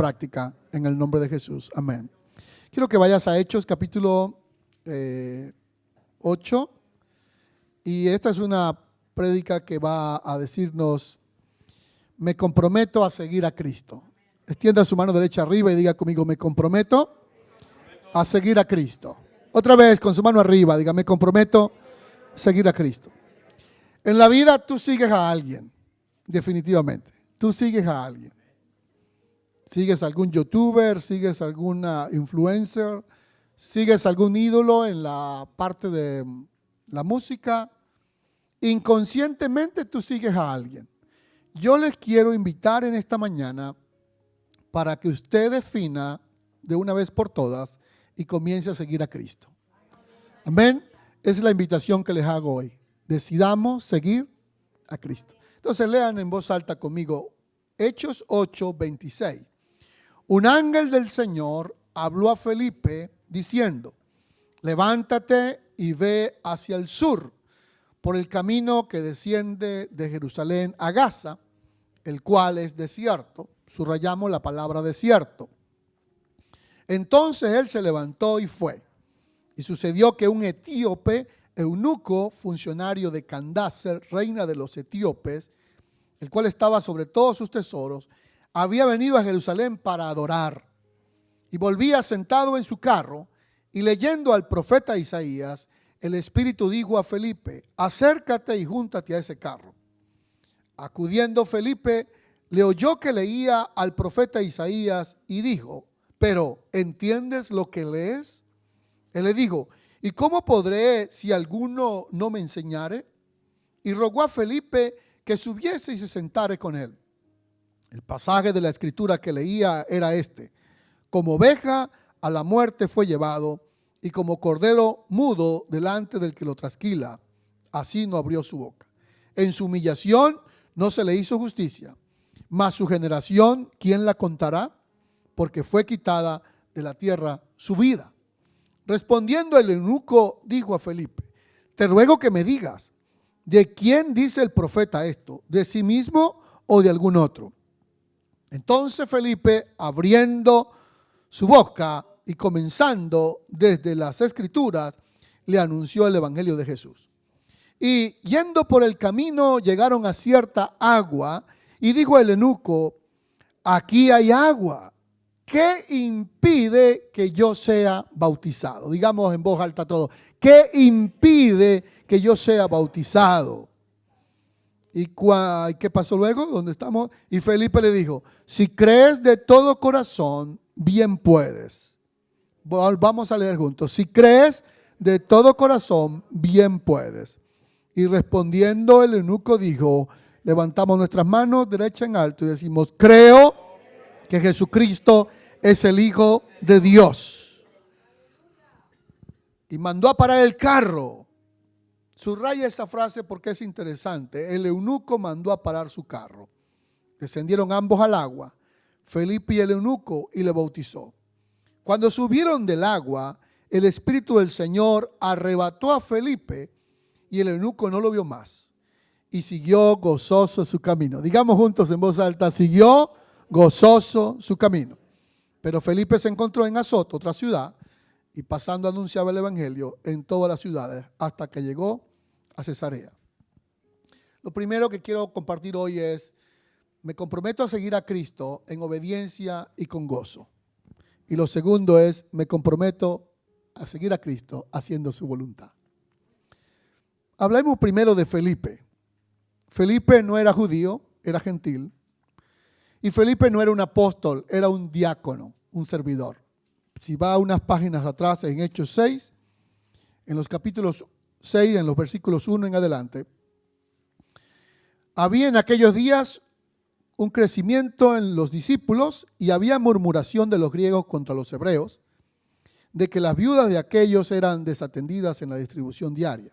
práctica en el nombre de Jesús. Amén. Quiero que vayas a Hechos capítulo 8 y esta es una prédica que va a decirnos: me comprometo a seguir a Cristo. Extienda su mano derecha arriba y diga conmigo: me comprometo a seguir a Cristo. Otra vez con su mano arriba, diga: me comprometo a seguir a Cristo. En la vida tú sigues a alguien, definitivamente. Tú sigues a alguien. Sigues a algún youtuber, sigues a alguna influencer, sigues a algún ídolo en la parte de la música. Inconscientemente tú sigues a alguien. Yo les quiero invitar en esta mañana para que usted defina de una vez por todas y comience a seguir a Cristo. Amén. Esa es la invitación que les hago hoy. Decidamos seguir a Cristo. Entonces lean en voz alta conmigo Hechos 8:26. Un ángel del Señor habló a Felipe diciendo: levántate y ve hacia el sur, por el camino que desciende de Jerusalén a Gaza, el cual es desierto. Subrayamos la palabra desierto. Entonces él se levantó y fue. Y sucedió que un etíope, eunuco, funcionario de Candace, reina de los etíopes, el cual estaba sobre todos sus tesoros, había venido a Jerusalén para adorar. Y volvía sentado en su carro, y leyendo al profeta Isaías, el Espíritu dijo a Felipe: acércate y júntate a ese carro. Acudiendo Felipe, le oyó que leía al profeta Isaías y dijo: pero ¿entiendes lo que lees? Él le dijo: ¿y cómo podré si alguno no me enseñare? Y rogó a Felipe que subiese y se sentare con él. El pasaje de la escritura que leía era este: como oveja a la muerte fue llevado, y como cordero mudo delante del que lo trasquila, así no abrió su boca. En su humillación no se le hizo justicia, mas su generación, ¿quién la contará? Porque fue quitada de la tierra su vida. Respondiendo el eunuco, dijo a Felipe: te ruego que me digas, ¿de quién dice el profeta esto? ¿De sí mismo o de algún otro? Entonces Felipe, abriendo su boca y comenzando desde las Escrituras, le anunció el evangelio de Jesús. Y yendo por el camino llegaron a cierta agua, y dijo el eunuco: aquí hay agua, ¿qué impide que yo sea bautizado? Digamos en voz alta todo: ¿qué impide que yo sea bautizado? ¿Y qué pasó luego? ¿Dónde estamos? Y Felipe le dijo: si crees de todo corazón, bien puedes. Vamos a leer juntos. Si crees de todo corazón, bien puedes. Y respondiendo el eunuco dijo: levantamos nuestras manos derecha en alto y decimos: creo que Jesucristo es el Hijo de Dios. Y mandó a parar el carro. Subraya esa frase porque es interesante. El eunuco mandó a parar su carro. Descendieron ambos al agua, Felipe y el eunuco, y le bautizó. Cuando subieron del agua, el Espíritu del Señor arrebató a Felipe, y el eunuco no lo vio más, y siguió gozoso su camino. Digamos juntos en voz alta: siguió gozoso su camino. Pero Felipe se encontró en Azoto, otra ciudad, y pasando anunciaba el evangelio en todas las ciudades hasta que llegó a Cesarea. Lo primero que quiero compartir hoy es: me comprometo a seguir a Cristo en obediencia y con gozo. Y lo segundo es: me comprometo a seguir a Cristo haciendo su voluntad. Hablemos primero de Felipe. Felipe no era judío, era gentil. Y Felipe no era un apóstol, era un diácono, un servidor. Si va unas páginas atrás en Hechos 6, en los capítulos 6, en los versículos 1 en adelante, había en aquellos días un crecimiento en los discípulos y había murmuración de los griegos contra los hebreos, de que las viudas de aquellos eran desatendidas en la distribución diaria.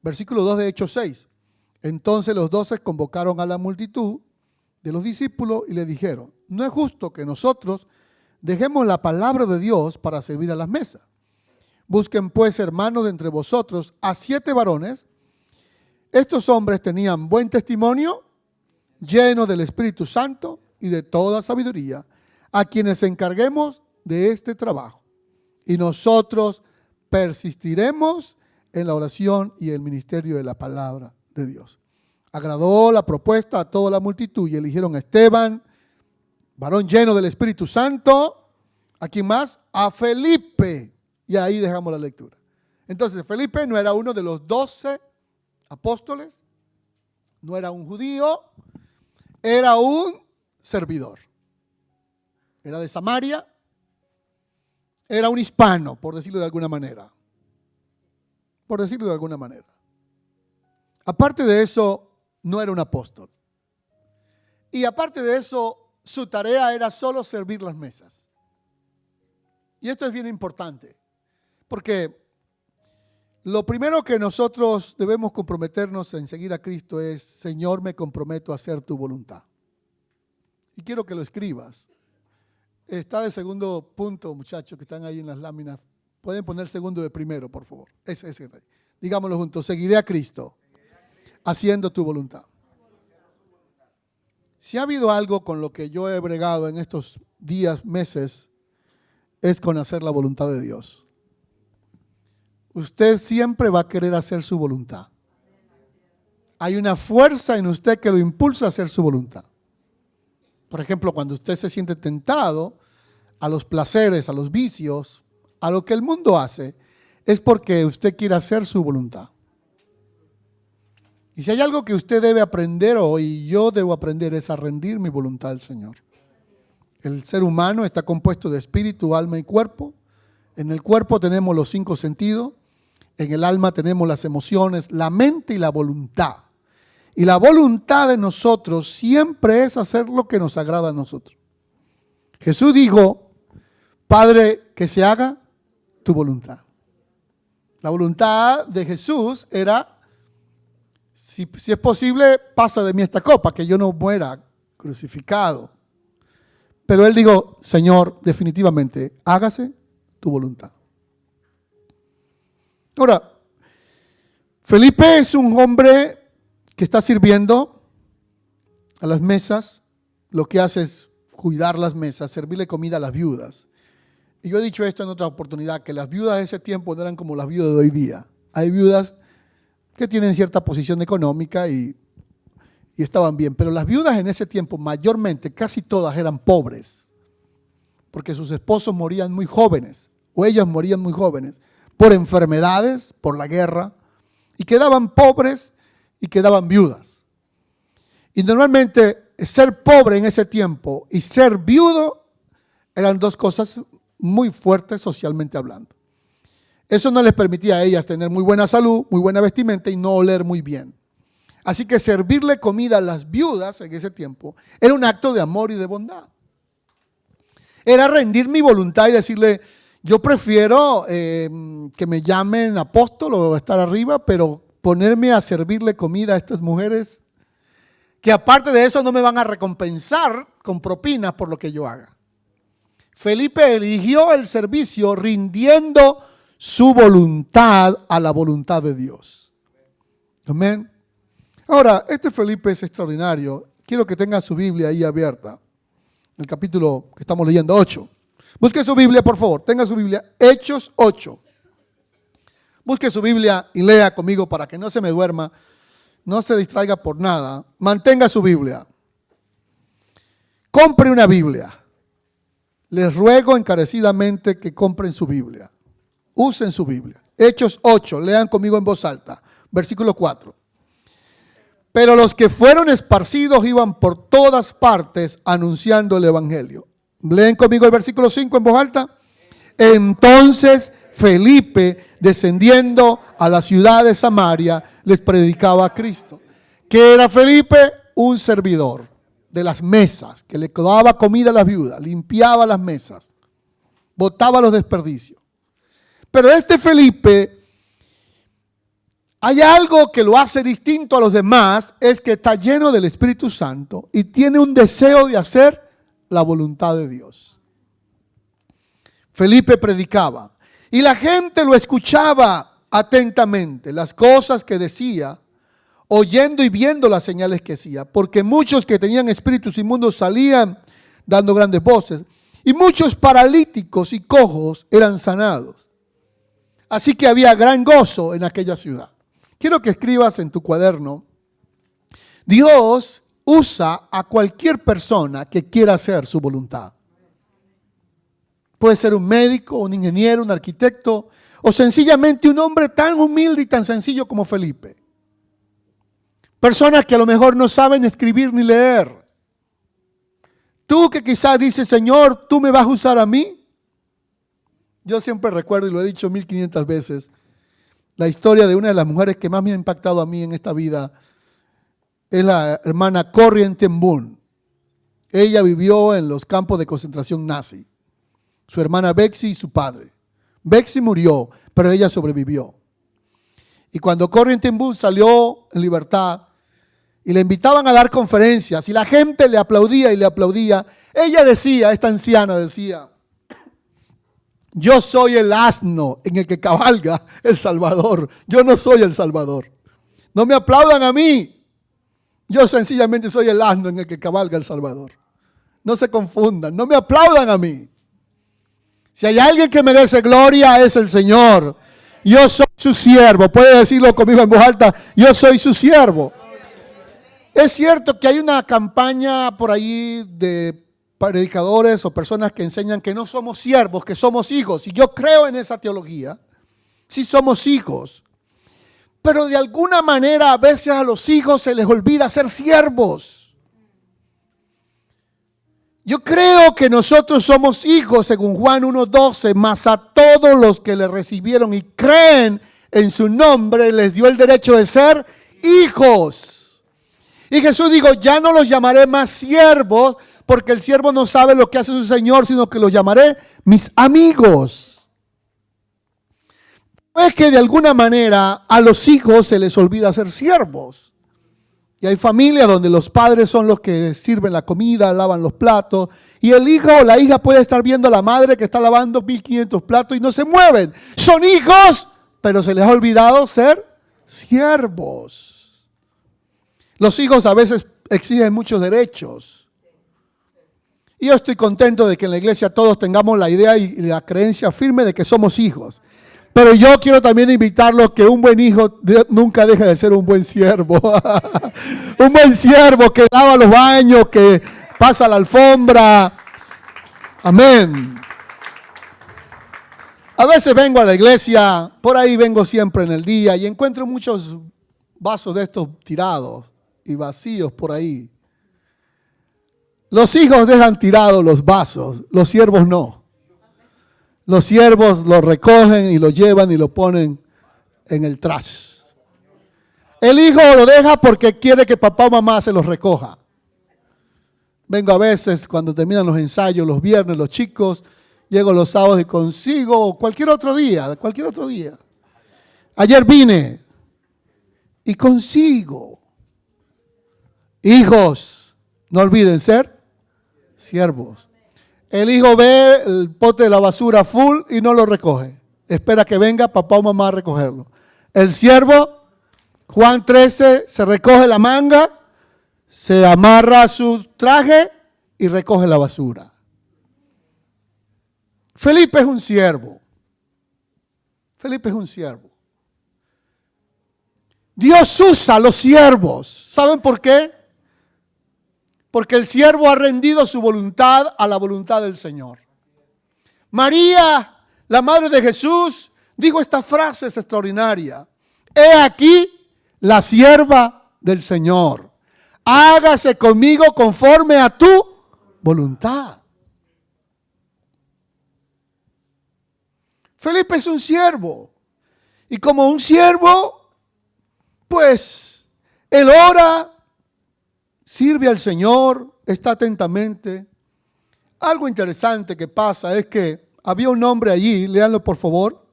Versículo 2 de Hechos 6. Entonces los 12 convocaron a la multitud de los discípulos y le dijeron: no es justo que nosotros dejemos la palabra de Dios para servir a las mesas. Busquen pues, hermanos, de entre vosotros a 7 varones. Estos hombres tenían buen testimonio, llenos del Espíritu Santo y de toda sabiduría. a quienes encarguemos de este trabajo. Y nosotros persistiremos en la oración y el ministerio de la palabra de Dios. Agradó la propuesta a toda la multitud y eligieron a Esteban, varón lleno del Espíritu Santo. ¿A quién más? A Felipe. Y ahí dejamos la lectura. Entonces, Felipe no era uno de los 12 apóstoles, no era un judío, era un servidor. Era de Samaria, era un hispano, por decirlo de alguna manera. Por decirlo de alguna manera. Aparte de eso, no era un apóstol. Y aparte de eso, su tarea era solo servir las mesas. Y esto es bien importante, porque lo primero que nosotros debemos comprometernos en seguir a Cristo es: Señor, me comprometo a hacer tu voluntad. Y quiero que lo escribas. Está de segundo punto, muchachos que están ahí en las láminas. Pueden poner segundo de primero, por favor. Ese. Digámoslo juntos: seguiré a Cristo haciendo tu voluntad. Si ha habido algo con lo que yo he bregado en estos días, meses, es con hacer la voluntad de Dios. Usted siempre va a querer hacer su voluntad. Hay una fuerza en usted que lo impulsa a hacer su voluntad. Por ejemplo, cuando usted se siente tentado a los placeres, a los vicios, a lo que el mundo hace, es porque usted quiere hacer su voluntad. Y si hay algo que usted debe aprender hoy, y yo debo aprender, es a rendir mi voluntad al Señor. El ser humano está compuesto de espíritu, alma y cuerpo. En el cuerpo tenemos los 5 sentidos, en el alma tenemos las emociones, la mente y la voluntad. Y la voluntad de nosotros siempre es hacer lo que nos agrada a nosotros. Jesús dijo: Padre, que se haga tu voluntad. La voluntad de Jesús era: si es posible, pasa de mí esta copa, que yo no muera crucificado. Pero él dijo: Señor, definitivamente, hágase tu voluntad. Ahora, Felipe es un hombre que está sirviendo a las mesas. Lo que hace es cuidar las mesas, servirle comida a las viudas. Y yo he dicho esto en otra oportunidad, que las viudas de ese tiempo no eran como las viudas de hoy día. Hay viudas que tienen cierta posición económica y estaban bien, pero las viudas en ese tiempo mayormente, casi todas eran pobres, porque sus esposos morían muy jóvenes, o ellas morían muy jóvenes, por enfermedades, por la guerra, y quedaban pobres y quedaban viudas. Y normalmente ser pobre en ese tiempo y ser viudo eran dos cosas muy fuertes socialmente hablando. Eso no les permitía a ellas tener muy buena salud, muy buena vestimenta y no oler muy bien. Así que servirle comida a las viudas en ese tiempo era un acto de amor y de bondad. Era rendir mi voluntad y decirle: yo prefiero que me llamen apóstol o estar arriba, pero ponerme a servirle comida a estas mujeres, que aparte de eso no me van a recompensar con propinas por lo que yo haga. Felipe eligió el servicio rindiendo su voluntad a la voluntad de Dios. Amén. Ahora, este Felipe es extraordinario. Quiero que tenga su Biblia ahí abierta. El capítulo que estamos leyendo, 8. Busque su Biblia, por favor. Tenga su Biblia. Hechos 8. Busque su Biblia y lea conmigo para que no se me duerma. No se distraiga por nada. Mantenga su Biblia. Compre una Biblia. Les ruego encarecidamente que compren su Biblia. Usen su Biblia. Hechos 8. Lean conmigo en voz alta. Versículo 4. Pero los que fueron esparcidos iban por todas partes anunciando el evangelio. Leen conmigo el versículo 5 en voz alta. Entonces Felipe, descendiendo a la ciudad de Samaria, les predicaba a Cristo. ¿Qué era Felipe? Un servidor de las mesas, que le daba comida a las viudas, limpiaba las mesas, botaba los desperdicios. Pero este Felipe, hay algo que lo hace distinto a los demás, es que está lleno del Espíritu Santo y tiene un deseo de hacer la voluntad de Dios. Felipe predicaba y la gente lo escuchaba atentamente, las cosas que decía, oyendo y viendo las señales que hacía, porque muchos que tenían espíritus inmundos salían dando grandes voces. y muchos paralíticos y cojos eran sanados. Así que había gran gozo en aquella ciudad. Quiero que escribas en tu cuaderno: Dios usa a cualquier persona que quiera hacer su voluntad. Puede ser un médico, un ingeniero, un arquitecto, o sencillamente un hombre tan humilde y tan sencillo como Felipe. Personas que a lo mejor no saben escribir ni leer. Tú que quizás dices: Señor, ¿tú me vas a usar a mí? Yo siempre recuerdo, y lo he dicho 1500 veces, la historia de una de las mujeres que más me ha impactado a mí en esta vida. Es la hermana Corrie ten Boom. Ella vivió en los campos de concentración nazi. Su hermana Betsy y su padre. Betsy murió, pero ella sobrevivió. Y cuando Corrie ten Boom salió en libertad y le invitaban a dar conferencias y la gente le aplaudía y le aplaudía, ella decía, esta anciana decía: yo soy el asno en el que cabalga el Salvador. Yo no soy el Salvador. No me aplaudan a mí. Yo sencillamente soy el asno en el que cabalga el Salvador. No se confundan, no me aplaudan a mí. Si hay alguien que merece gloria, es el Señor. Yo soy su siervo. Puede decirlo conmigo en voz alta: yo soy su siervo. Es cierto que hay una campaña por ahí de predicadores o personas que enseñan que no somos siervos, que somos hijos. Y yo creo en esa teología. Sí somos hijos. Pero de alguna manera a veces a los hijos se les olvida ser siervos. Yo creo que nosotros somos hijos, según Juan 1:12, mas a todos los que le recibieron y creen en su nombre, les dio el derecho de ser hijos. Y Jesús dijo: ya no los llamaré más siervos, porque el siervo no sabe lo que hace su Señor, sino que los llamaré mis amigos. No es que de alguna manera a los hijos se les olvida ser siervos. Y hay familias donde los padres son los que sirven la comida, lavan los platos, y el hijo o la hija puede estar viendo a la madre que está lavando 1500 platos y no se mueven. Son hijos, pero se les ha olvidado ser siervos. Los hijos a veces exigen muchos derechos. Y yo estoy contento de que en la iglesia todos tengamos la idea y la creencia firme de que somos hijos. Pero yo quiero también invitarlos que un buen hijo nunca deja de ser un buen siervo. Un buen siervo que lava los baños, que pasa la alfombra. Amén. A veces vengo a la iglesia, por ahí vengo siempre en el día y encuentro muchos vasos de estos tirados y vacíos por ahí. Los hijos dejan tirados los vasos, los siervos no. Los siervos lo recogen y lo llevan y lo ponen en el trash. El hijo lo deja porque quiere que papá o mamá se los recoja. Vengo a veces cuando terminan los ensayos, los viernes, los chicos, llego los sábados y consigo cualquier otro día. Ayer vine y consigo. Hijos, no olviden ser siervos. El hijo ve el pote de la basura full y no lo recoge. Espera que venga papá o mamá a recogerlo. El siervo, Juan 13, se recoge la manga, se amarra a su traje y recoge la basura. Felipe es un siervo. Felipe es un siervo. Dios usa a los siervos. ¿Saben por qué? Porque el siervo ha rendido su voluntad a la voluntad del Señor. María, la madre de Jesús, dijo esta frase extraordinaria: he aquí la sierva del Señor. Hágase conmigo conforme a tu voluntad. Felipe es un siervo. Y como un siervo, pues, él ora, sirve al Señor, está atentamente. Algo interesante que pasa es que había un hombre allí, léanlo por favor.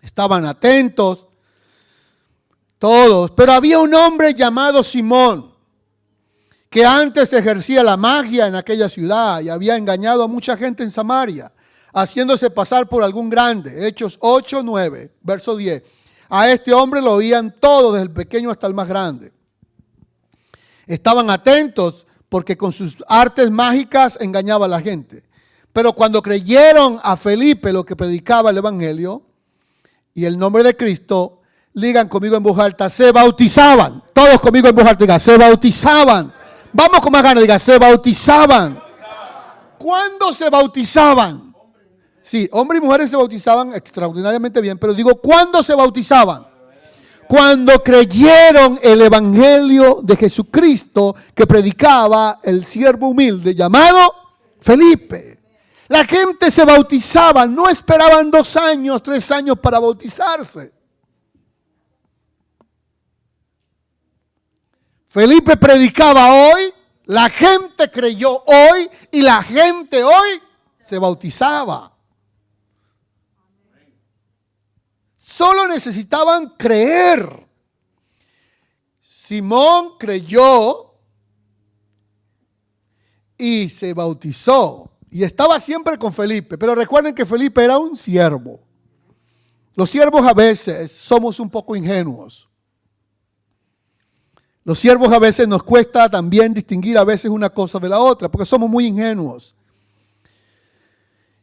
Estaban atentos todos, pero había un hombre llamado Simón, que antes ejercía la magia en aquella ciudad y había engañado a mucha gente en Samaria, haciéndose pasar por algún grande. Hechos 8, 9, verso 10. A este hombre lo oían todos, desde el pequeño hasta el más grande. Estaban atentos porque con sus artes mágicas engañaba a la gente. Pero cuando creyeron a Felipe lo que predicaba el Evangelio y el nombre de Cristo, digan conmigo en voz alta, se bautizaban. Todos conmigo en voz alta, digan, se bautizaban. Vamos con más ganas, digan, se bautizaban. ¿Cuándo se bautizaban? Sí, hombres y mujeres se bautizaban extraordinariamente bien, pero digo, ¿cuándo se bautizaban? Cuando creyeron el Evangelio de Jesucristo que predicaba el siervo humilde llamado Felipe. La gente se bautizaba, no esperaban 2 años, 3 años para bautizarse. Felipe predicaba hoy, la gente creyó hoy y la gente hoy se bautizaba. Solo necesitaban creer. Simón creyó y se bautizó. Y estaba siempre con Felipe. Pero recuerden que Felipe era un siervo. Los siervos a veces somos un poco ingenuos. Los siervos a veces nos cuesta también distinguir a veces una cosa de la otra, porque somos muy ingenuos.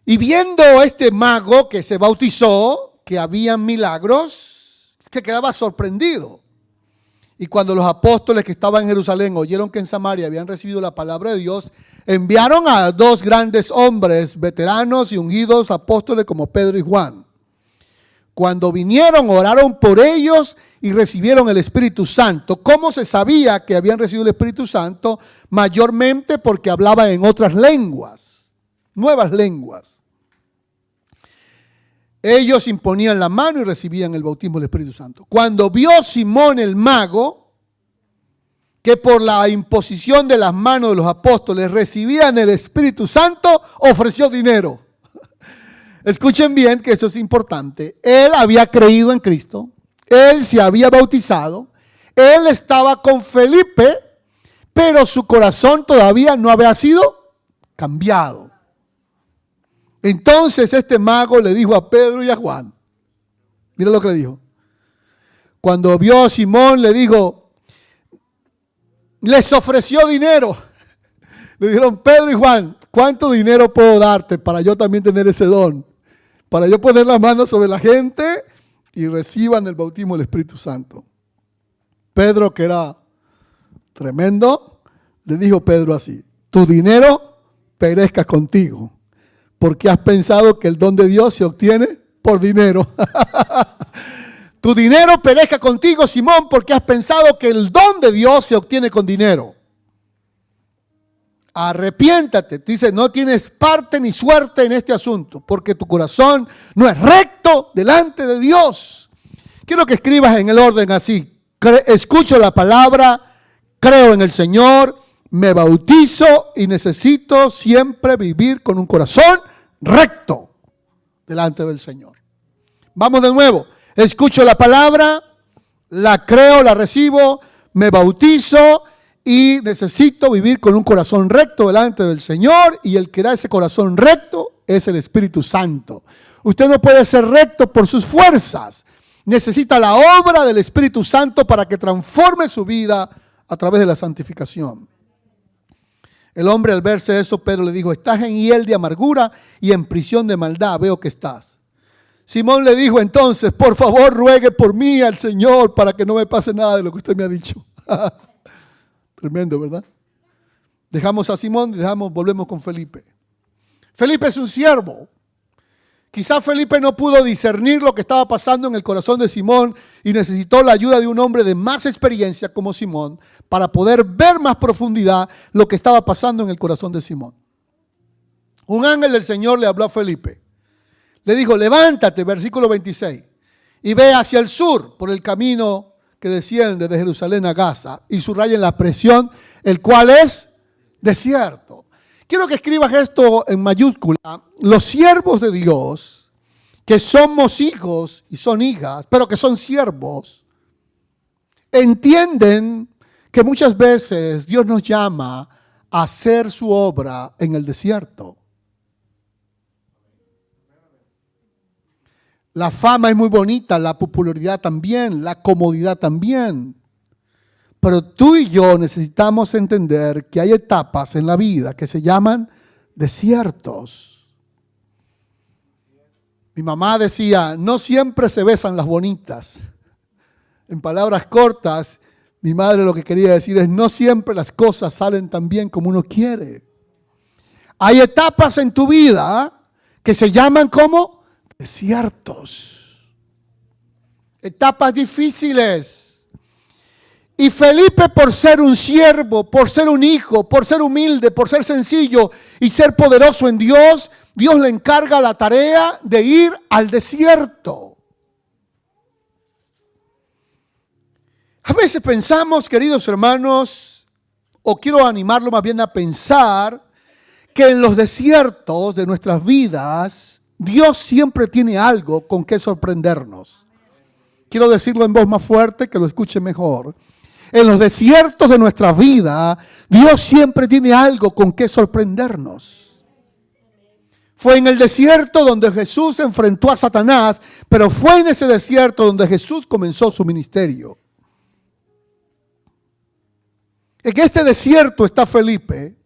Y viendo este mago que se bautizó, que habían milagros, se quedaba sorprendido. Y cuando los apóstoles que estaban en Jerusalén oyeron que en Samaria habían recibido la palabra de Dios, enviaron a 2 grandes hombres, veteranos y ungidos apóstoles como Pedro y Juan. Cuando vinieron, oraron por ellos y recibieron el Espíritu Santo. ¿Cómo se sabía que habían recibido el Espíritu Santo? Mayormente porque hablaban en otras lenguas, nuevas lenguas. Ellos imponían la mano y recibían el bautismo del Espíritu Santo. Cuando vio Simón el mago que por la imposición de las manos de los apóstoles recibían el Espíritu Santo, ofreció dinero. Escuchen bien que esto es importante. Él había creído en Cristo, él se había bautizado, él estaba con Felipe, pero su corazón todavía no había sido cambiado. Entonces este mago le dijo a Pedro y a Juan, mira lo que le dijo. Cuando vio a Simón le dijo, les ofreció dinero. Le dijeron, Pedro y Juan, ¿cuánto dinero puedo darte para yo también tener ese don? Para yo poner las manos sobre la gente y reciban el bautismo del Espíritu Santo. Pedro, que era tremendo, le dijo Pedro así, tu dinero perezca contigo, porque has pensado que el don de Dios se obtiene por dinero. Tu dinero perezca contigo, Simón, porque has pensado que el don de Dios se obtiene con dinero. Arrepiéntate. Dice, no tienes parte ni suerte en este asunto, porque tu corazón no es recto delante de Dios. Quiero que escribas en el orden así. Escucho la palabra, creo en el Señor, me bautizo y necesito siempre vivir con un corazón recto delante del Señor. Vamos de nuevo. Escucho la palabra, la creo, la recibo, me bautizo y necesito vivir con un corazón recto delante del Señor, y el que da ese corazón recto es el Espíritu Santo. Usted no puede ser recto por sus fuerzas. Necesita la obra del Espíritu Santo para que transforme su vida a través de la santificación. El hombre, al verse eso, Pedro le dijo, estás en hiel de amargura y en prisión de maldad, veo que estás. Simón le dijo entonces, por favor ruegue por mí al Señor para que no me pase nada de lo que usted me ha dicho. Tremendo, ¿verdad? Dejamos a Simón y volvemos con Felipe. Felipe es un siervo. Quizás Felipe no pudo discernir lo que estaba pasando en el corazón de Simón y necesitó la ayuda de un hombre de más experiencia como Simón para poder ver más profundidad lo que estaba pasando en el corazón de Simón. Un ángel del Señor le habló a Felipe. Le dijo, levántate, versículo 26, y ve hacia el sur por el camino que desciende de Jerusalén a Gaza, y subrayen la expresión, el cual es desierto. Quiero que escribas esto en mayúscula. Los siervos de Dios, que somos hijos y son hijas, pero que son siervos, entienden que muchas veces Dios nos llama a hacer su obra en el desierto. La fama es muy bonita, la popularidad también, la comodidad también. Pero tú y yo necesitamos entender que hay etapas en la vida que se llaman desiertos. Mi mamá decía, no siempre se besan las bonitas. En palabras cortas, mi madre lo que quería decir es, no siempre las cosas salen tan bien como uno quiere. Hay etapas en tu vida que se llaman como desiertos. Etapas difíciles. Y Felipe, por ser un siervo, por ser un hijo, por ser humilde, por ser sencillo y ser poderoso en Dios, Dios le encarga la tarea de ir al desierto. A veces pensamos, queridos hermanos, o quiero animarlo más bien a pensar, que en los desiertos de nuestras vidas, Dios siempre tiene algo con que sorprendernos. Quiero decirlo en voz más fuerte, que lo escuche mejor. En los desiertos de nuestra vida, Dios siempre tiene algo con que sorprendernos. Fue en el desierto donde Jesús enfrentó a Satanás, pero fue en ese desierto donde Jesús comenzó su ministerio. En este desierto está Felipe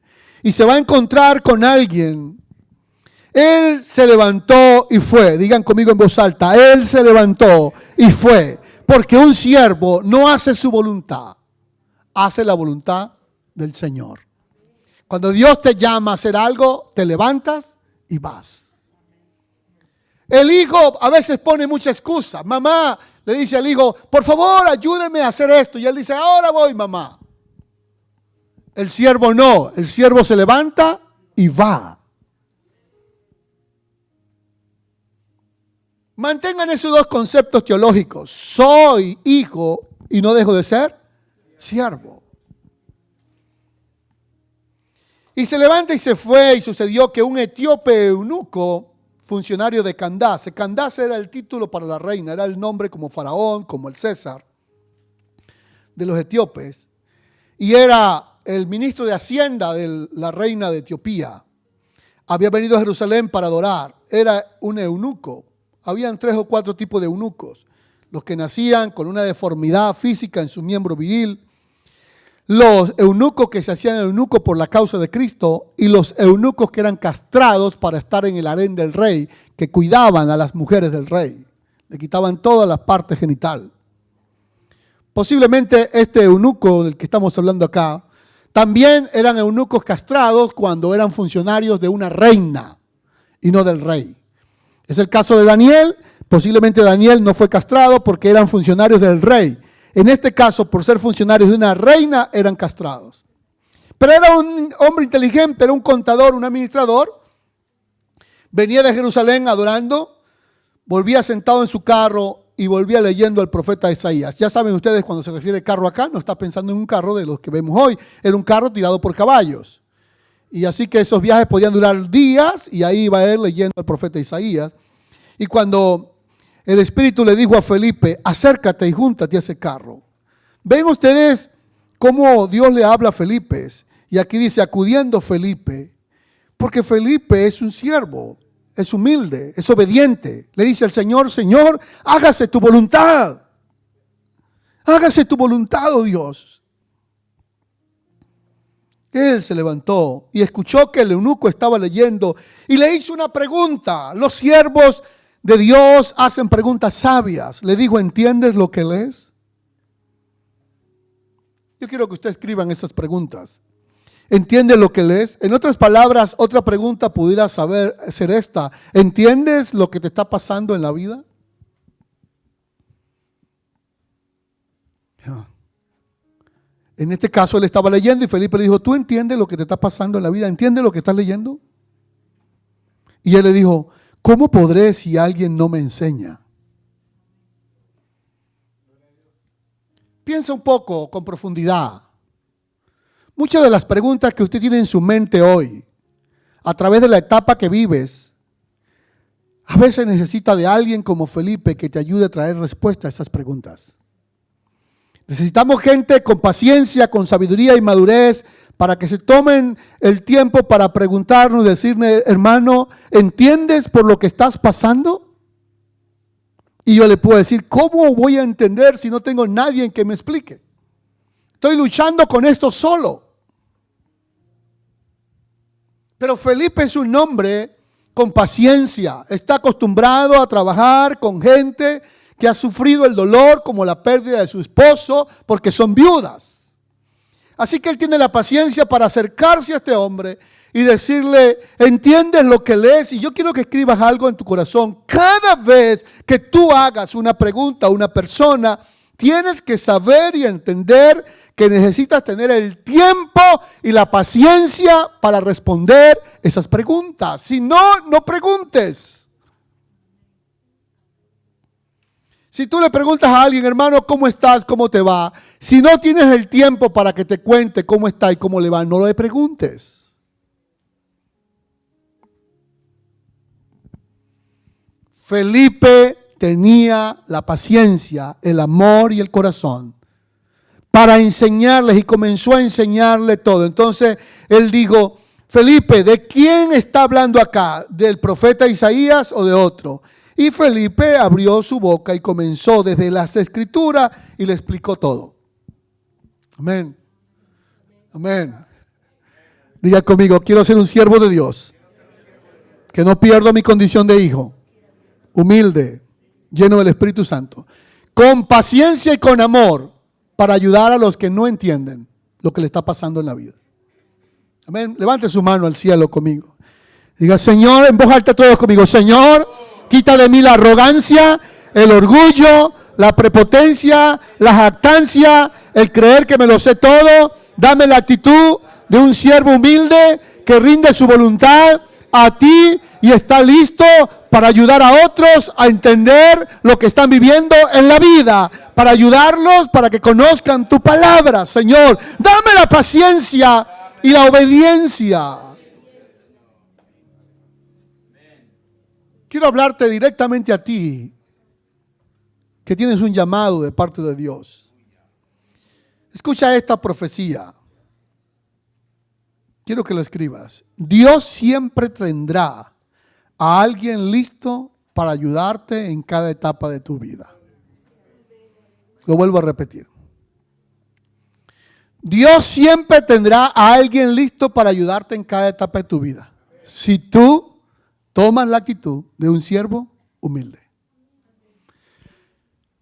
y se va a encontrar con alguien. Él se levantó y fue. Digan conmigo en voz alta, él se levantó y fue. Porque un siervo no hace su voluntad, hace la voluntad del Señor. Cuando Dios te llama a hacer algo, te levantas y vas. El hijo a veces pone mucha excusa. Mamá le dice al hijo, por favor ayúdeme a hacer esto. Y él dice, ahora voy, mamá. El siervo no, el siervo se levanta y va. Mantengan esos dos conceptos teológicos. Soy hijo y no dejo de ser siervo. Y se levanta y se fue, y sucedió que un etíope eunuco, funcionario de Candace. Candace era el título para la reina, era el nombre como faraón, como el César de los etíopes. Y era el ministro de Hacienda de la reina de Etiopía. Había venido a Jerusalén para adorar. Era un eunuco. Habían 3 o 4 tipos de eunucos. Los que nacían con una deformidad física en su miembro viril. Los eunucos que se hacían eunucos por la causa de Cristo. Y los eunucos que eran castrados para estar en el harén del rey. Que cuidaban a las mujeres del rey. Le quitaban toda la parte genital. Posiblemente este eunuco del que estamos hablando acá también eran eunucos castrados cuando eran funcionarios de una reina y no del rey. Es el caso de Daniel. Posiblemente Daniel no fue castrado porque eran funcionarios del rey. En este caso, por ser funcionarios de una reina, eran castrados. Pero era un hombre inteligente, era un contador, un administrador. Venía de Jerusalén adorando, volvía sentado en su carro y volvía leyendo al profeta Isaías. Ya saben ustedes, cuando se refiere carro acá, no está pensando en un carro de los que vemos hoy. Era un carro tirado por caballos. Y así que esos viajes podían durar días y ahí iba él leyendo al profeta Isaías. Y cuando el Espíritu le dijo a Felipe, acércate y júntate a ese carro. Ven ustedes cómo Dios le habla a Felipe. Y aquí dice, acudiendo Felipe, porque Felipe es un siervo. Es humilde, es obediente. Le dice al Señor, Señor, hágase tu voluntad. Hágase tu voluntad, oh Dios. Él se levantó y escuchó que el eunuco estaba leyendo y le hizo una pregunta. Los siervos de Dios hacen preguntas sabias. Le dijo, ¿entiendes lo que lees? Yo quiero que usted escriban esas preguntas. ¿Entiendes lo que lees? En otras palabras, otra pregunta pudiera ser esta. ¿Entiendes lo que te está pasando en la vida? En este caso él estaba leyendo y Felipe le dijo, ¿tú entiendes lo que te está pasando en la vida? ¿Entiendes lo que estás leyendo? Y él le dijo, ¿cómo podré si alguien no me enseña? Piensa un poco con profundidad. Muchas de las preguntas que usted tiene en su mente hoy, a través de la etapa que vives, a veces necesita de alguien como Felipe que te ayude a traer respuesta a esas preguntas. Necesitamos gente con paciencia, con sabiduría y madurez para que se tomen el tiempo para preguntarnos y decirle, hermano, ¿entiendes por lo que estás pasando? Y yo le puedo decir, ¿cómo voy a entender si no tengo nadie que me explique? Estoy luchando con esto solo. Pero Felipe es un hombre con paciencia. Está acostumbrado a trabajar con gente que ha sufrido el dolor como la pérdida de su esposo porque son viudas. Así que él tiene la paciencia para acercarse a este hombre y decirle, ¿entiendes lo que lees? Y yo quiero que escribas algo en tu corazón. Cada vez que tú hagas una pregunta a una persona, tienes que saber y entender que necesitas tener el tiempo y la paciencia para responder esas preguntas. Si no, no preguntes. Si tú le preguntas a alguien, hermano, ¿cómo estás? ¿Cómo te va? Si no tienes el tiempo para que te cuente cómo está y cómo le va, no le preguntes. Felipe tenía la paciencia, el amor y el corazón para enseñarles y comenzó a enseñarle todo. Entonces él dijo, Felipe, ¿de quién está hablando acá? ¿Del profeta Isaías o de otro? Y Felipe abrió su boca y comenzó desde las escrituras y le explicó todo. Amén. Amén. Diga conmigo, quiero ser un siervo de Dios, que no pierdo mi condición de hijo, humilde, lleno del Espíritu Santo, con paciencia y con amor, para ayudar a los que no entienden lo que le está pasando en la vida. Amén. Levante su mano al cielo conmigo. Diga, Señor, en voz alta todos conmigo, Señor, quita de mí la arrogancia, el orgullo, la prepotencia, la jactancia, el creer que me lo sé todo. Dame la actitud de un siervo humilde que rinde su voluntad a ti y está listo para ayudar a otros a entender lo que están viviendo en la vida, para ayudarlos para que conozcan tu palabra, Señor. Dame la paciencia y la obediencia. Quiero hablarte directamente a ti, que tienes un llamado de parte de Dios. Escucha esta profecía. Quiero que lo escribas. Dios siempre tendrá a alguien listo para ayudarte en cada etapa de tu vida. Lo vuelvo a repetir. Dios siempre tendrá a alguien listo para ayudarte en cada etapa de tu vida, si tú tomas la actitud de un siervo humilde.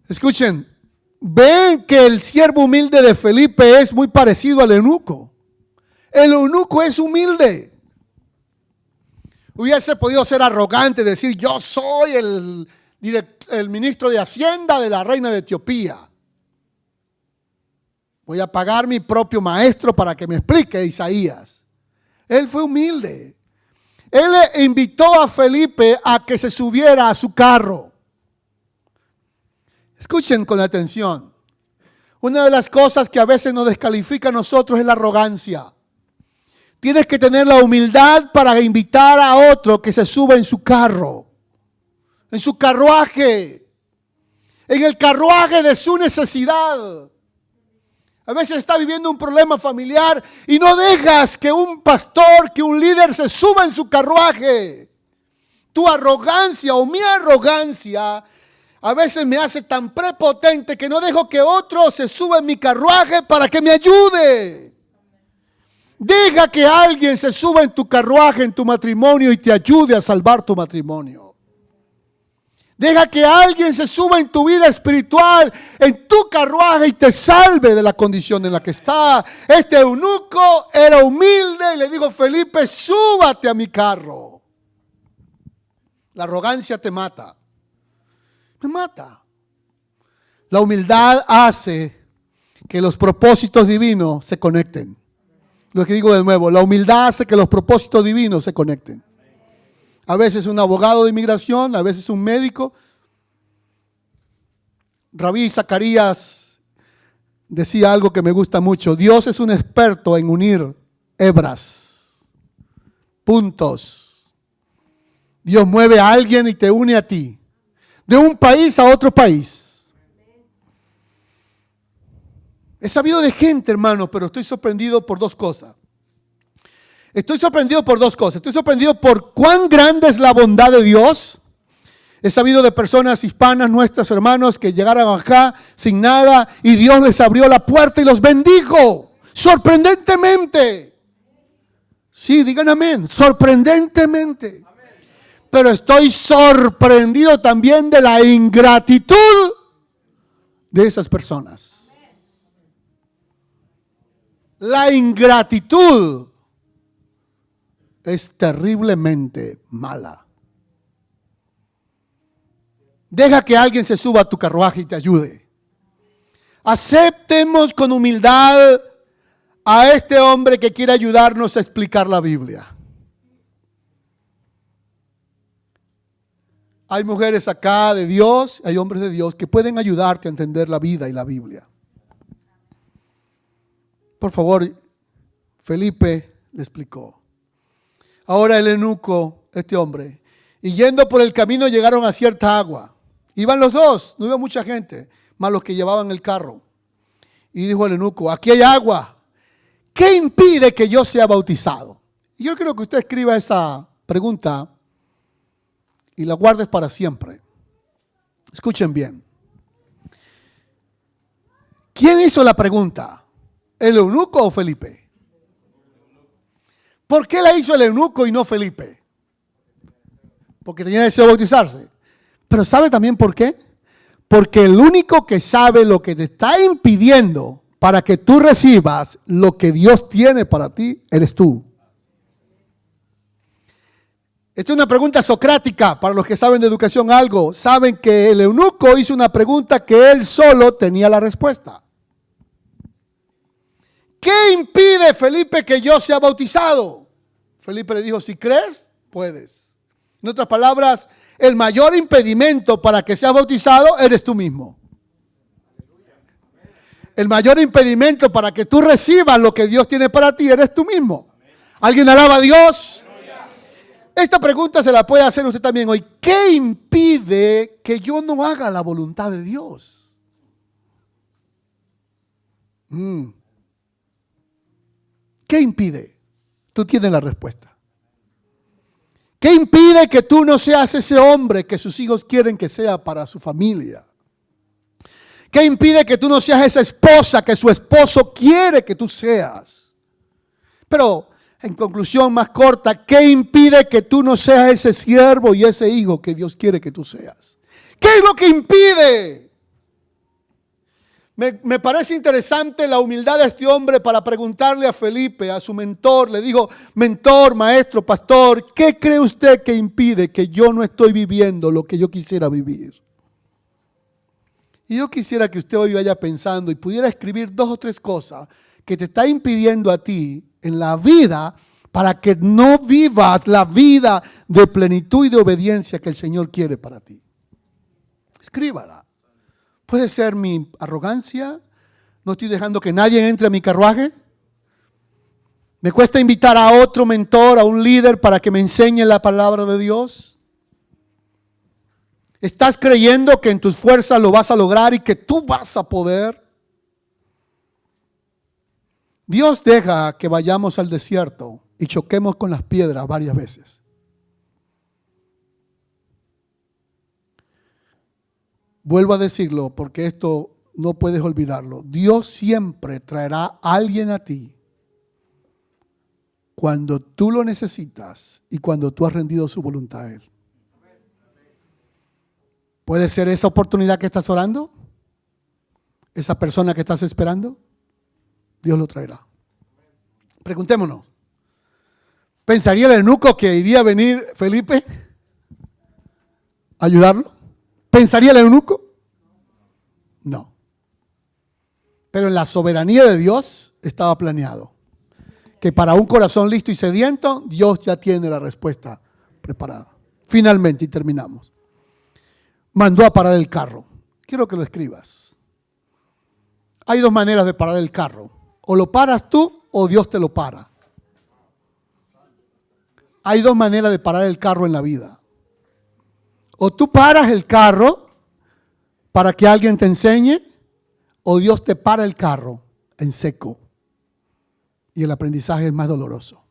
Escuchen, ven que el siervo humilde de Felipe es muy parecido al eunuco. El eunuco es humilde. Hubiese podido ser arrogante, decir, yo soy el ministro de Hacienda de la reina de Etiopía. Voy a pagar mi propio maestro para que me explique Isaías. Él fue humilde. Él le invitó a Felipe a que se subiera a su carro. Escuchen con atención. Una de las cosas que a veces nos descalifica a nosotros es la arrogancia. Tienes que tener la humildad para invitar a otro que se suba en su carro, en su carruaje, en el carruaje de su necesidad. A veces está viviendo un problema familiar y no dejas que un pastor, que un líder se suba en su carruaje. Tu arrogancia o mi arrogancia a veces me hace tan prepotente que no dejo que otro se suba en mi carruaje para que me ayude. Deja que alguien se suba en tu carruaje, en tu matrimonio y te ayude a salvar tu matrimonio. Deja que alguien se suba en tu vida espiritual, en tu carruaje y te salve de la condición en la que está. Este eunuco era humilde y le dijo, Felipe, súbate a mi carro. La arrogancia te mata. Me mata. La humildad hace que los propósitos divinos se conecten. Lo que digo de nuevo, la humildad hace que los propósitos divinos se conecten. A veces un abogado de inmigración, a veces un médico. Rabí Zacarías decía algo que me gusta mucho. Dios es un experto en unir hebras, puntos. Dios mueve a alguien y te une a ti, de un país a otro país. He sabido de gente, hermano, pero estoy sorprendido por dos cosas. Estoy sorprendido por cuán grande es la bondad de Dios. He sabido de personas hispanas, nuestros hermanos, que llegaron acá sin nada y Dios les abrió la puerta y los bendijo. Sorprendentemente. Sí, digan amén. Sorprendentemente. Pero estoy sorprendido también de la ingratitud de esas personas. La ingratitud es terriblemente mala. Deja que alguien se suba a tu carruaje y te ayude. Aceptemos con humildad a este hombre que quiere ayudarnos a explicar la Biblia. Hay mujeres acá de Dios, hay hombres de Dios que pueden ayudarte a entender la vida y la Biblia. Por favor, Felipe le explicó. Ahora el eunuco, este hombre, y yendo por el camino llegaron a cierta agua. Iban los dos, no iba mucha gente, más los que llevaban el carro. Y dijo el eunuco, aquí hay agua. ¿Qué impide que yo sea bautizado? Y yo quiero que usted escriba esa pregunta y la guardes para siempre. Escuchen bien. ¿Quién hizo la pregunta? ¿El eunuco o Felipe? ¿Por qué la hizo el eunuco y no Felipe? Porque tenía deseo de bautizarse. Pero ¿sabe también por qué? Porque el único que sabe lo que te está impidiendo para que tú recibas lo que Dios tiene para ti, eres tú. Esta es una pregunta socrática para los que saben de educación algo. Saben que el eunuco hizo una pregunta que él solo tenía la respuesta. ¿Qué impide, Felipe, que yo sea bautizado? Felipe le dijo, si crees, puedes. En otras palabras, el mayor impedimento para que seas bautizado eres tú mismo. El mayor impedimento para que tú recibas lo que Dios tiene para ti eres tú mismo. ¿Alguien alaba a Dios? Esta pregunta se la puede hacer usted también hoy. ¿Qué impide que yo no haga la voluntad de Dios? ¿Qué impide? Tú tienes la respuesta. ¿Qué impide que tú no seas ese hombre que sus hijos quieren que sea para su familia? ¿Qué impide que tú no seas esa esposa que su esposo quiere que tú seas? Pero en conclusión más corta, ¿qué impide que tú no seas ese siervo y ese hijo que Dios quiere que tú seas? ¿Qué es lo que impide? Me parece interesante la humildad de este hombre para preguntarle a Felipe, a su mentor. Le dijo, mentor, maestro, pastor, ¿qué cree usted que impide que yo no estoy viviendo lo que yo quisiera vivir? Y yo quisiera que usted hoy vaya pensando y pudiera escribir 2 o 3 cosas que te está impidiendo a ti en la vida para que no vivas la vida de plenitud y de obediencia que el Señor quiere para ti. Escríbala. Puede ser mi arrogancia, no estoy dejando que nadie entre a mi carruaje. Me cuesta invitar a otro mentor, a un líder para que me enseñe la palabra de Dios. ¿Estás creyendo que en tus fuerzas lo vas a lograr y que tú vas a poder? Dios deja que vayamos al desierto y choquemos con las piedras varias veces. Vuelvo a decirlo porque esto no puedes olvidarlo. Dios siempre traerá a alguien a ti cuando tú lo necesitas y cuando tú has rendido su voluntad a Él. ¿Puede ser esa oportunidad que estás orando? ¿Esa persona que estás esperando? Dios lo traerá. Preguntémonos. ¿Pensaría el eunuco que iría a venir Felipe a ayudarlo? ¿Pensaría el eunuco? No. Pero en la soberanía de Dios estaba planeado que para un corazón listo y sediento, Dios ya tiene la respuesta preparada. Finalmente, y terminamos. Mandó a parar el carro. Quiero que lo escribas. Hay 2 maneras de parar el carro. O lo paras tú o Dios te lo para. Hay 2 maneras de parar el carro en la vida. O tú paras el carro para que alguien te enseñe, o Dios te para el carro en seco. Y el aprendizaje es más doloroso.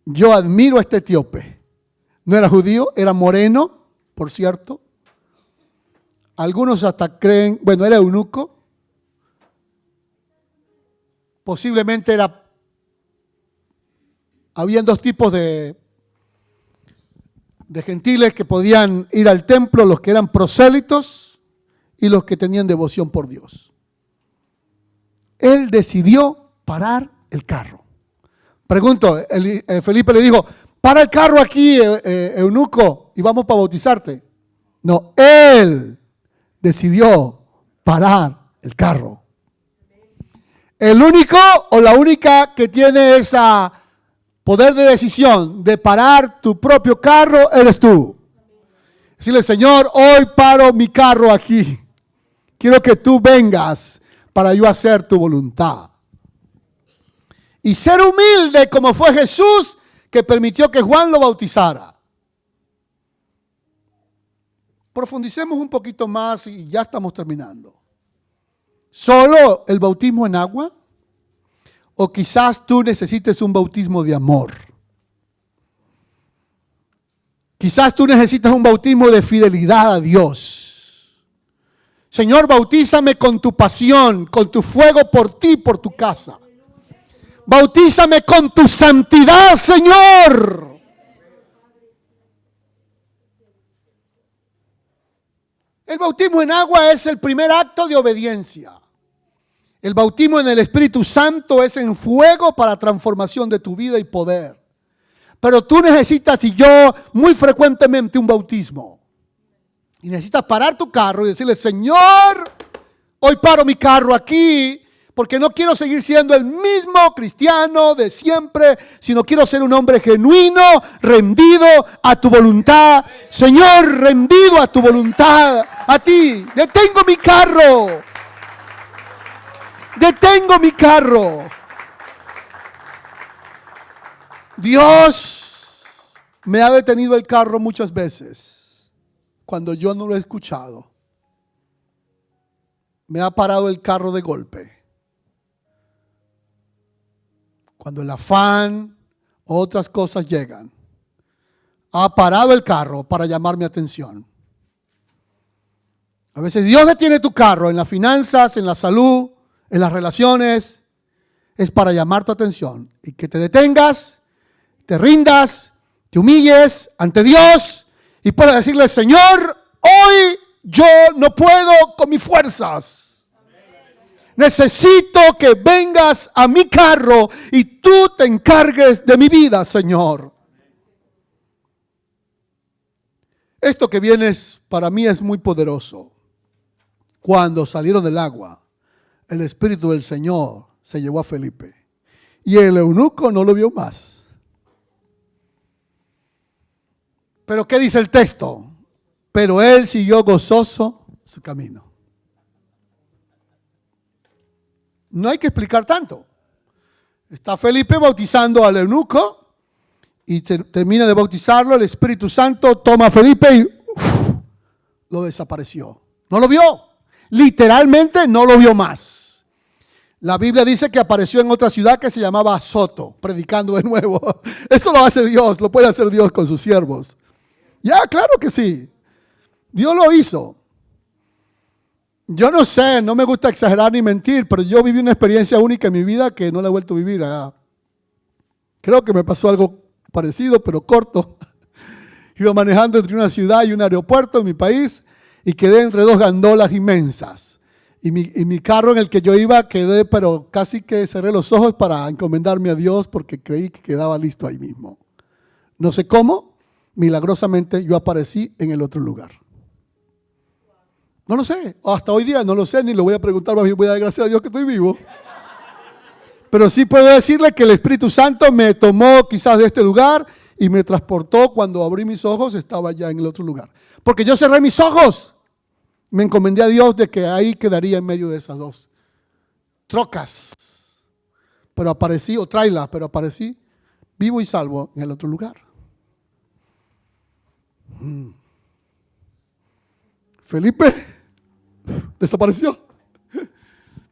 Yo admiro a este etíope. No era judío, era moreno, por cierto. Algunos hasta creen, bueno, era eunuco. Posiblemente habían 2 tipos de de gentiles que podían ir al templo, los que eran prosélitos y los que tenían devoción por Dios. Él decidió parar el carro. Pregunto, Felipe le dijo, para el carro aquí, eunuco, y vamos para bautizarte. No, él decidió parar el carro. El único o la única que tiene esa poder de decisión de parar tu propio carro eres tú. Decirle, Señor, hoy paro mi carro aquí. Quiero que tú vengas para yo hacer tu voluntad. Y ser humilde como fue Jesús, que permitió que Juan lo bautizara. Profundicemos un poquito más y ya estamos terminando. ¿Solo el bautismo en agua? ¿O quizás tú necesites un bautismo de amor? Quizás tú necesitas un bautismo de fidelidad a Dios. Señor, bautízame con tu pasión, con tu fuego por ti, por tu casa. Bautízame con tu santidad, Señor. El bautismo en agua es el primer acto de obediencia. El bautismo en el Espíritu Santo es en fuego para transformación de tu vida y poder. Pero tú necesitas, y yo, muy frecuentemente un bautismo. Y necesitas parar tu carro y decirle, Señor, hoy paro mi carro aquí, porque no quiero seguir siendo el mismo cristiano de siempre, sino quiero ser un hombre genuino, rendido a tu voluntad. Señor, rendido a tu voluntad, a ti. Detengo mi carro. Detengo mi carro. Dios me ha detenido el carro muchas veces cuando yo no lo he escuchado. Me ha parado el carro de golpe. Cuando el afán o otras cosas llegan, ha parado el carro para llamar mi atención. A veces Dios detiene tu carro en las finanzas, en la salud, en las relaciones. Es para llamar tu atención y que te detengas, te rindas, te humilles ante Dios y puedas decirle, Señor, hoy yo no puedo con mis fuerzas. Necesito que vengas a mi carro y tú te encargues de mi vida, Señor. Esto que viene para mí es muy poderoso. Cuando salieron del agua, el Espíritu del Señor se llevó a Felipe y el eunuco no lo vio más. Pero ¿qué dice el texto? Pero él siguió gozoso su camino. No hay que explicar tanto. Está Felipe bautizando al eunuco y termina de bautizarlo. El Espíritu Santo toma a Felipe y lo desapareció. No lo vio. Literalmente no lo vio más. La Biblia dice que apareció en otra ciudad que se llamaba Azoto, predicando de nuevo. Eso lo hace Dios, lo puede hacer Dios con sus siervos. Ya, claro que sí. Dios lo hizo. Yo no sé, no me gusta exagerar ni mentir, pero yo viví una experiencia única en mi vida que no la he vuelto a vivir. Creo que me pasó algo parecido, pero corto. Iba manejando entre una ciudad y un aeropuerto en mi país y quedé entre dos gandolas inmensas. Y mi carro en el que yo iba quedé, pero casi que cerré los ojos para encomendarme a Dios porque creí que quedaba listo ahí mismo. No sé cómo, milagrosamente yo aparecí en el otro lugar. No lo sé, hasta hoy día no lo sé, ni lo voy a preguntar, más bien voy a dar gracias a Dios que estoy vivo. Pero sí puedo decirle que el Espíritu Santo me tomó quizás de este lugar y me transportó. Cuando abrí mis ojos estaba ya en el otro lugar. Porque yo cerré mis ojos, me encomendé a Dios de que ahí quedaría en medio de esas dos trocas. Pero aparecí, o tráilas, pero aparecí vivo y salvo en el otro lugar. Felipe desapareció.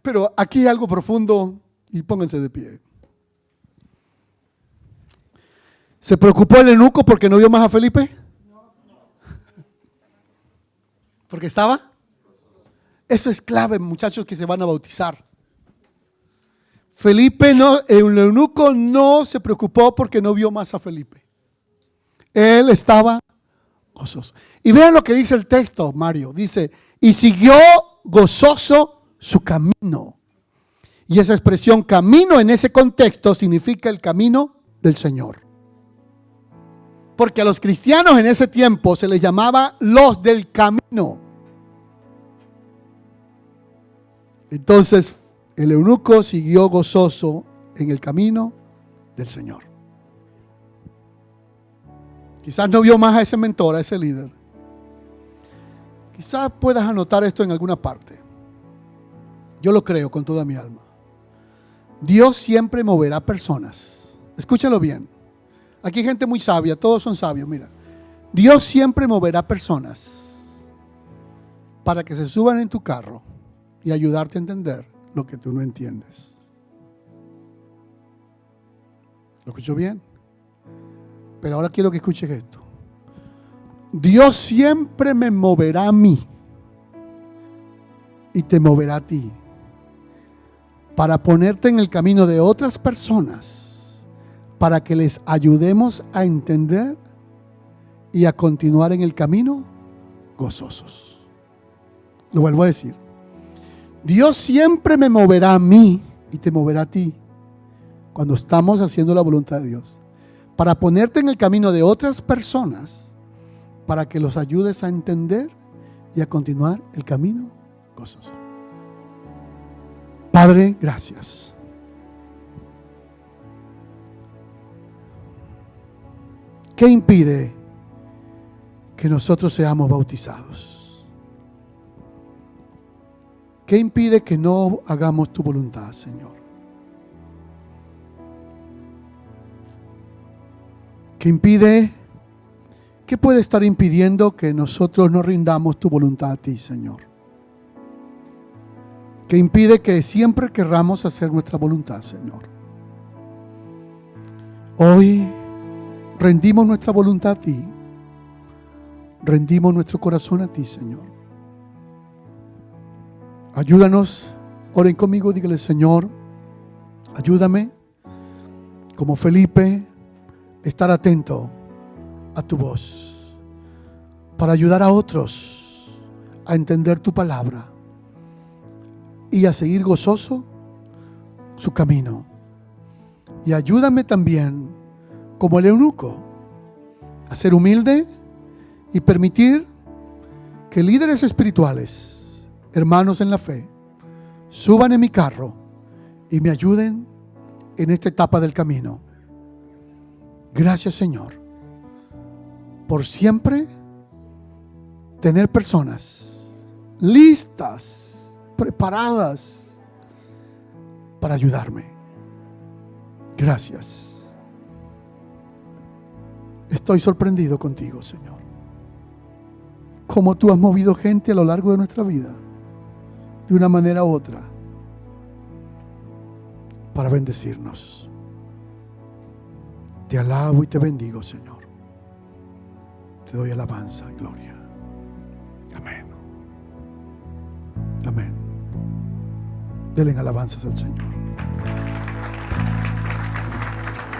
Pero aquí hay algo profundo y pónganse de pie. ¿Se preocupó el eunuco porque no vio más a Felipe? ¿Porque estaba? Eso es clave, muchachos que se van a bautizar. Felipe no, el eunuco no se preocupó porque no vio más a Felipe. Él estaba gozoso. Y vean lo que dice el texto, Mario. Dice, y siguió gozoso su camino. Y esa expresión camino en ese contexto significa el camino del Señor. Porque a los cristianos en ese tiempo se les llamaba los del camino. Entonces el eunuco siguió gozoso en el camino del Señor. Quizás no vio más a ese mentor, a ese líder. Quizás puedas anotar esto en alguna parte. Yo lo creo con toda mi alma. Dios siempre moverá personas. Escúchalo bien. Aquí hay gente muy sabia, todos son sabios, mira. Dios siempre moverá personas para que se suban en tu carro y ayudarte a entender lo que tú no entiendes. ¿Lo escuchó bien? Pero ahora quiero que escuches esto. Dios siempre me moverá a mí y te moverá a ti para ponerte en el camino de otras personas, para que les ayudemos a entender y a continuar en el camino gozosos. Lo vuelvo a decir. Dios siempre me moverá a mí y te moverá a ti cuando estamos haciendo la voluntad de Dios, para ponerte en el camino de otras personas, para que los ayudes a entender y a continuar el camino gozoso. Padre, gracias. ¿Qué impide que nosotros seamos bautizados? ¿Qué impide que no hagamos tu voluntad, Señor? ¿Qué impide? ¿Qué puede estar impidiendo que nosotros no rindamos tu voluntad a ti, Señor? ¿Qué impide que siempre querramos hacer nuestra voluntad, Señor? Hoy rendimos nuestra voluntad a ti. Rendimos nuestro corazón a ti, Señor. Ayúdanos. Oren conmigo, dígale, Señor, ayúdame, como Felipe, estar atento a tu voz, para ayudar a otros a entender tu palabra y a seguir gozoso su camino. Y ayúdame también, como el eunuco, a ser humilde y permitir que líderes espirituales, hermanos en la fe, suban en mi carro y me ayuden en esta etapa del camino. Gracias, Señor, por siempre tener personas listas, preparadas para ayudarme. Gracias. Estoy sorprendido contigo, Señor. Cómo tú has movido gente a lo largo de nuestra vida, de una manera u otra, para bendecirnos. Te alabo y te bendigo, Señor. Te doy alabanza y gloria. Amén. Amén. Denle alabanzas al Señor.